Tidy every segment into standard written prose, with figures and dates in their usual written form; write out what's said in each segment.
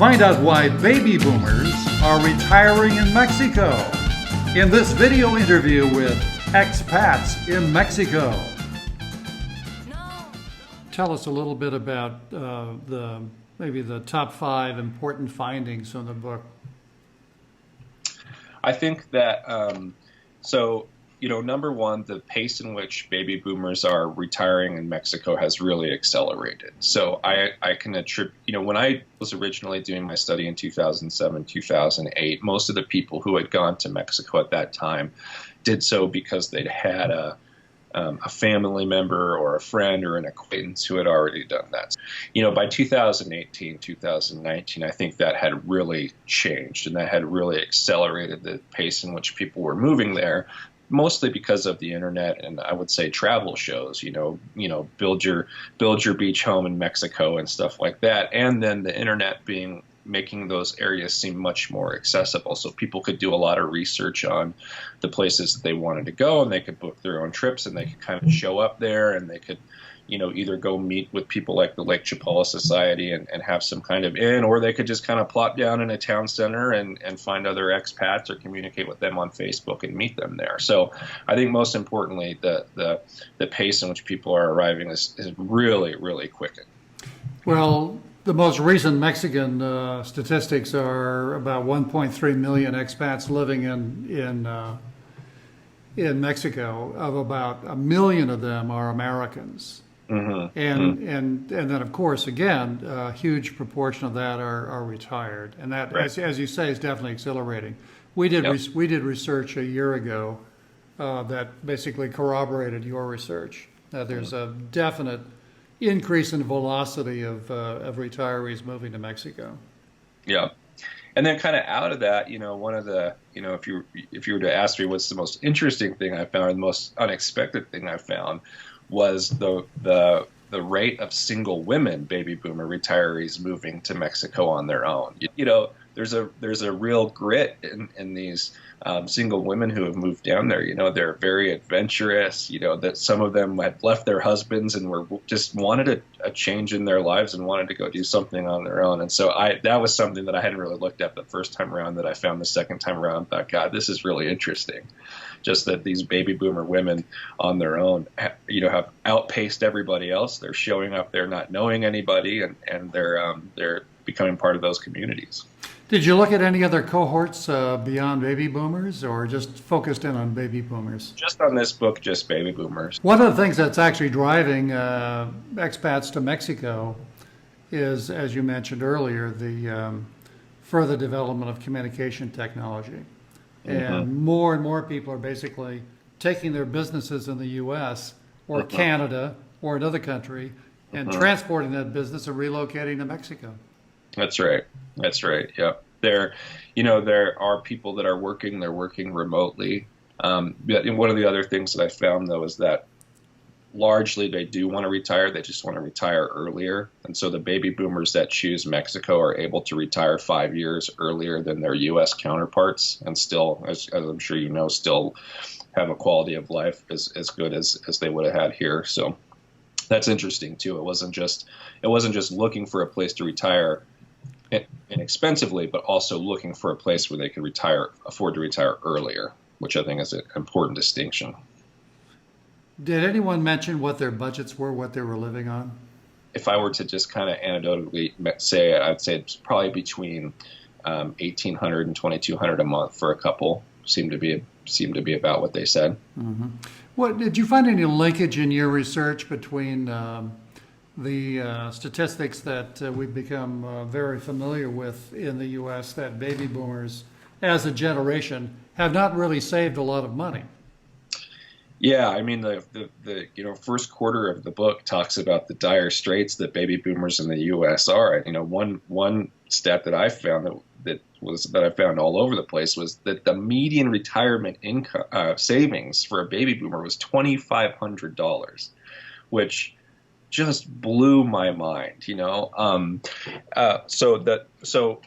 Find out why baby boomers are retiring in Mexico in this video interview with expats in Mexico. Tell us a little bit about maybe the top 5 important findings from the book. I think that, number one, the pace in which baby boomers are retiring in Mexico has really accelerated. So I can attribute, when I was originally doing my study in 2007, 2008, most of the people who had gone to Mexico at that time did so because they'd had a family member or a friend or an acquaintance who had already done that. By 2018, 2019, I think that had really changed, and that had really accelerated the pace in which people were moving there, mostly because of the internet and I would say travel shows, build your beach home in Mexico and stuff like that. And then the internet making those areas seem much more accessible. So people could do a lot of research on the places that they wanted to go, and they could book their own trips, and they could kind of show up there, and they could, either go meet with people like the Lake Chapala Society and have some kind of inn, or they could just kind of plop down in a town center and find other expats or communicate with them on Facebook and meet them there. So I think most importantly, the pace in which people are arriving is really, really quickened. Well, the most recent Mexican statistics are about 1.3 million expats living in Mexico. Of about 1 million of them are Americans, and then of course again a huge proportion of that are retired, and that right. as you say is definitely accelerating. We did research a year ago that basically corroborated your research. There's a definite increase in velocity of retirees moving to Mexico. Yeah. And then kind of out of that, one of the, if you were to ask me what's the most interesting thing I found, or the most unexpected thing I found, was the rate of single women baby boomer retirees moving to Mexico on their own. There's a real grit in these single women who have moved down there. They're very adventurous. That some of them had left their husbands and were just wanted a change in their lives and wanted to go do something on their own. And so that was something that I hadn't really looked at the first time around, that I found the second time around. Thought, God, this is really interesting. Just that these baby boomer women on their own, have outpaced everybody else. They're showing up there not knowing anybody, and they're becoming part of those communities. Did you look at any other cohorts beyond baby boomers, or just focused in on baby boomers? Just on this book, just baby boomers. One of the things that's actually driving expats to Mexico is, as you mentioned earlier, the further development of communication technology. And more people are basically taking their businesses in the U.S. or Canada or another country and transporting that business and relocating to Mexico. That's right. Yeah. There are people that are working. They're working remotely. One of the other things that I found, though, is that largely they do want to retire. They just want to retire earlier. And so the baby boomers that choose Mexico are able to retire 5 years earlier than their U.S. counterparts, and still, as I'm sure you know, still have a quality of life as good as they would have had here. So that's interesting too. It wasn't just looking for a place to retire inexpensively, but also looking for a place where they could afford to retire earlier, which I think is an important distinction. Did anyone mention what their budgets were, what they were living on? If I were to just kind of anecdotally say, I'd say it's probably between $1,800 and $2,200 a month for a couple. Seemed to be about what they said. What did you find any linkage in your research between the statistics that we've become very familiar with in the U.S., that baby boomers as a generation have not really saved a lot of money? Yeah, I mean the first quarter of the book talks about the dire straits that baby boomers in the U.S. are. One stat that I found that I found all over the place was that the median retirement income savings for a baby boomer was $2,500, which just blew my mind. So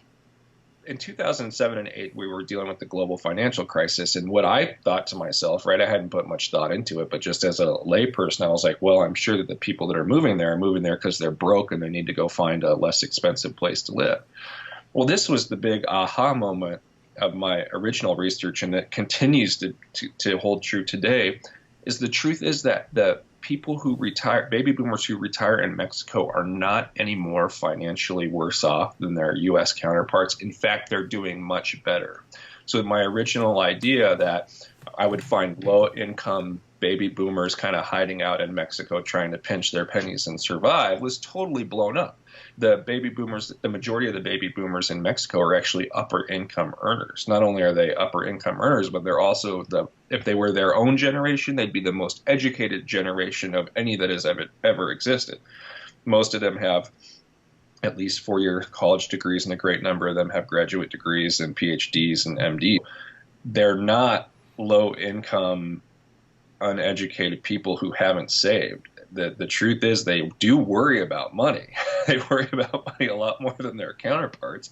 in 2007 and 8, we were dealing with the global financial crisis. And what I thought to myself, right, I hadn't put much thought into it, but just as a layperson, I was like, well, I'm sure that the people that are moving there because they're broke and they need to go find a less expensive place to live. Well, this was the big aha moment of my original research, and it continues to hold true today, is the truth is that the people who retire, baby boomers who retire in Mexico, are not any more financially worse off than their U.S. counterparts. In fact, they're doing much better. So my original idea that I would find low-income baby boomers kind of hiding out in Mexico trying to pinch their pennies and survive was totally blown up. The baby boomers, the majority of the baby boomers in Mexico are actually upper income earners. Not only are they upper income earners, but they're also if they were their own generation, they'd be the most educated generation of any that has ever existed. Most of them have at least 4-year college degrees, and a great number of them have graduate degrees and PhDs and MD. They're not low income, uneducated people who haven't saved. The truth is they do worry about money. They worry about money a lot more than their counterparts,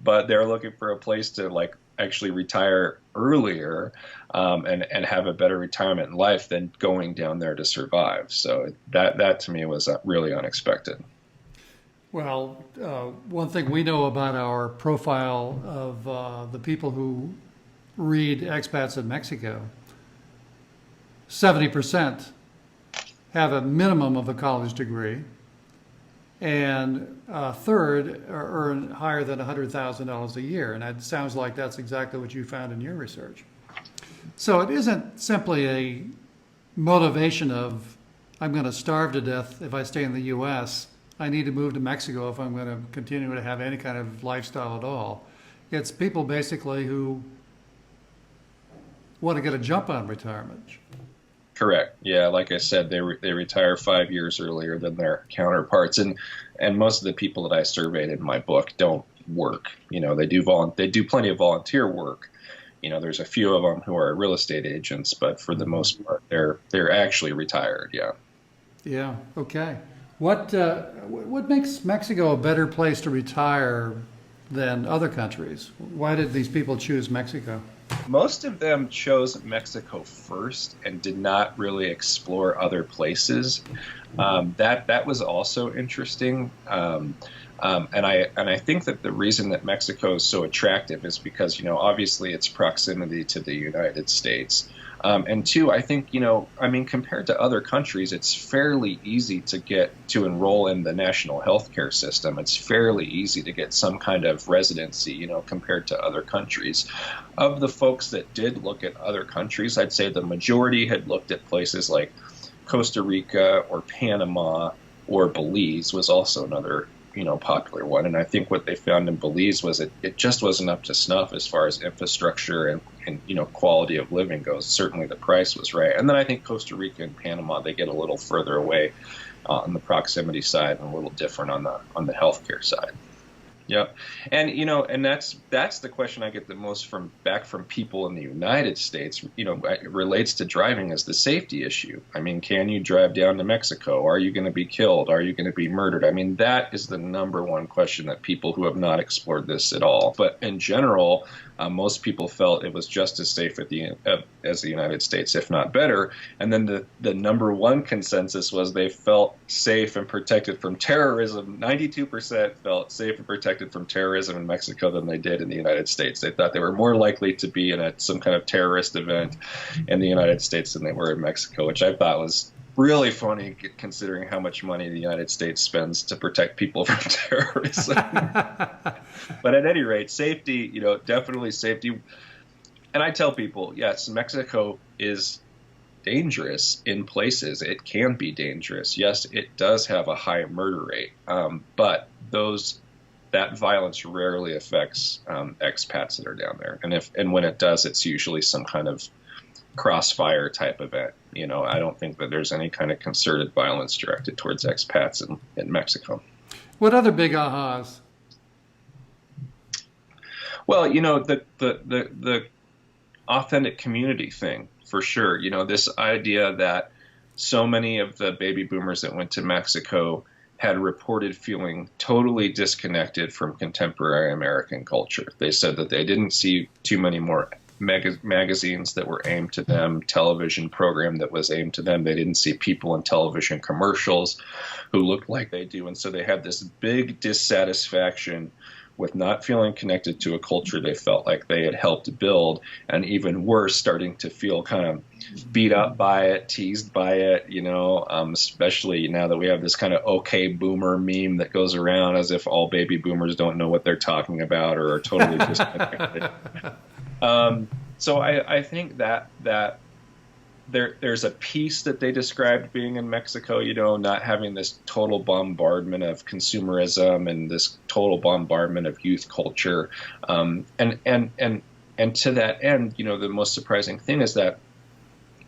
but they're looking for a place to actually retire earlier and have a better retirement in life than going down there to survive. So that to me was really unexpected. Well, one thing we know about our profile of the people who read expats in Mexico, 70% have a minimum of a college degree, and a third earn higher than $100,000 a year. And it sounds like that's exactly what you found in your research. So it isn't simply a motivation of, I'm going to starve to death if I stay in the U.S. I need to move to Mexico if I'm going to continue to have any kind of lifestyle at all. It's people basically who want to get a jump on retirement. Correct. Yeah, like I said, they retire 5 years earlier than their counterparts, and most of the people that I surveyed in my book don't work. They do plenty of volunteer work. There's a few of them who are real estate agents, but for the most part, they're actually retired. Yeah. Yeah. Okay. What makes Mexico a better place to retire than other countries? Why did these people choose Mexico? Most of them chose Mexico first and did not really explore other places. That was also interesting. And I think that the reason that Mexico is so attractive is because, obviously its proximity to the United States. And two, I think, compared to other countries, it's fairly easy to enroll in the national healthcare system. It's fairly easy to get some kind of residency, compared to other countries. Of the folks that did look at other countries, I'd say the majority had looked at places like Costa Rica or Panama or Belize was also another popular one. And I think what they found in Belize was it just wasn't up to snuff as far as infrastructure and quality of living goes. Certainly the price was right. And then I think Costa Rica and Panama, they get a little further away on the proximity side and a little different on the healthcare side. Yep. And, and that's the question I get the most back from people in the United States, it relates to driving as the safety issue. I mean, can you drive down to Mexico? Are you going to be killed? Are you going to be murdered? I mean, that is the number one question that people who have not explored this at all. But in general, most people felt it was just as safe as the United States, if not better. And then the number one consensus was they felt safe and protected from terrorism. 92% felt safe and protected from terrorism in Mexico than they did in the United States. They thought they were more likely to be in some kind of terrorist event in the United States than they were in Mexico, which I thought was really funny considering how much money the United States spends to protect people from terrorism. But at any rate, safety, definitely safety. And I tell people, yes, Mexico is dangerous in places. It can be dangerous. Yes, it does have a high murder rate, but that violence rarely affects expats that are down there. And when it does, it's usually some kind of crossfire type event. I don't think that there's any kind of concerted violence directed towards expats in Mexico. What other big ahas? Well, the authentic community thing, for sure. This idea that so many of the baby boomers that went to Mexico had reported feeling totally disconnected from contemporary American culture. They said that they didn't see too many more magazines that were aimed to them, television program that was aimed to them. They didn't see people in television commercials who looked like they do. And so they had this big dissatisfaction with not feeling connected to a culture they felt like they had helped build, and even worse, starting to feel kind of beat up by it, teased by it, especially now that we have this kind of okay boomer meme that goes around as if all baby boomers don't know what they're talking about or are totally disconnected. So I think that there's a piece that they described being in Mexico, not having this total bombardment of consumerism and this total bombardment of youth culture. And to that end, the most surprising thing is that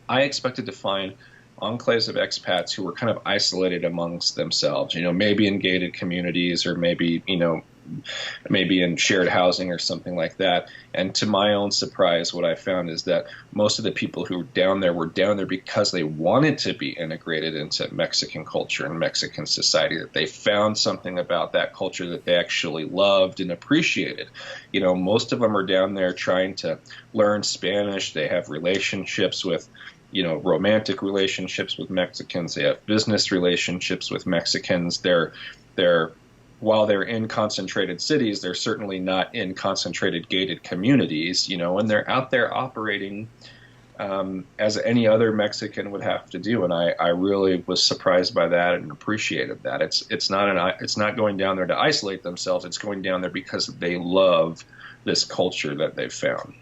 I expected to find enclaves of expats who were kind of isolated amongst themselves, maybe in gated communities or maybe in shared housing or something like that. And to my own surprise, what I found is that most of the people who were down there because they wanted to be integrated into Mexican culture and Mexican society, that they found something about that culture that they actually loved and appreciated. Most of them are down there trying to learn Spanish. They have relationships with romantic relationships with Mexicans. They have business relationships with Mexicans. While they're in concentrated cities, they're certainly not in concentrated gated communities, and they're out there operating as any other Mexican would have to do. And I really was surprised by that and appreciated that. It's not going down there to isolate themselves. It's going down there because they love this culture that they've found.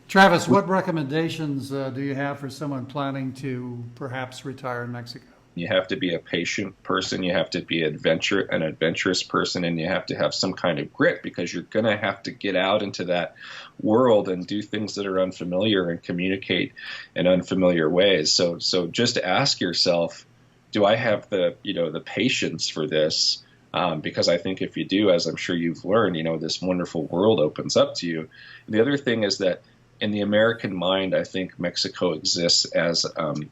Travis, what recommendations do you have for someone planning to perhaps retire in Mexico? You have to be a patient person. You have to be an adventurous person, and you have to have some kind of grit because you're going to have to get out into that world and do things that are unfamiliar and communicate in unfamiliar ways. So just ask yourself, do I have the patience for this? Because I think if you do, as I'm sure you've learned, this wonderful world opens up to you. And the other thing is that in the American mind, I think Mexico exists as, kind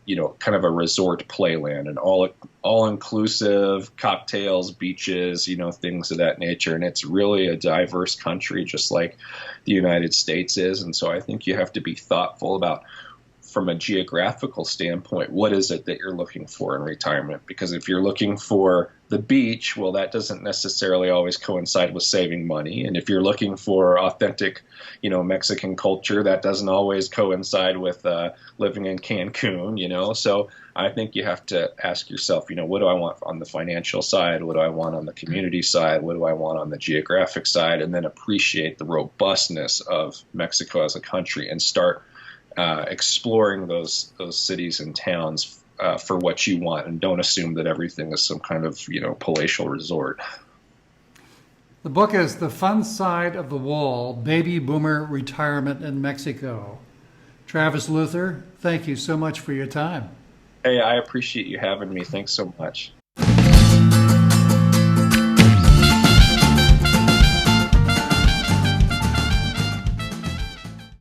of a resort playland, and all-inclusive cocktails, beaches, things of that nature. And it's really a diverse country, just like the United States is. And so I think you have to be thoughtful about, from a geographical standpoint, what is it that you're looking for in retirement? Because if you're looking for the beach, well, that doesn't necessarily always coincide with saving money. And if you're looking for authentic, Mexican culture, that doesn't always coincide with living in Cancun, So I think you have to ask yourself, what do I want on the financial side? What do I want on the community side? What do I want on the geographic side? And then appreciate the robustness of Mexico as a country and start exploring those cities and towns for what you want, and don't assume that everything is some kind of palatial resort. The book is The Fun Side of the Wall: Baby Boomer Retirement in Mexico. Travis Luther, thank you so much for your time. Hey, I appreciate you having me. Thanks so much.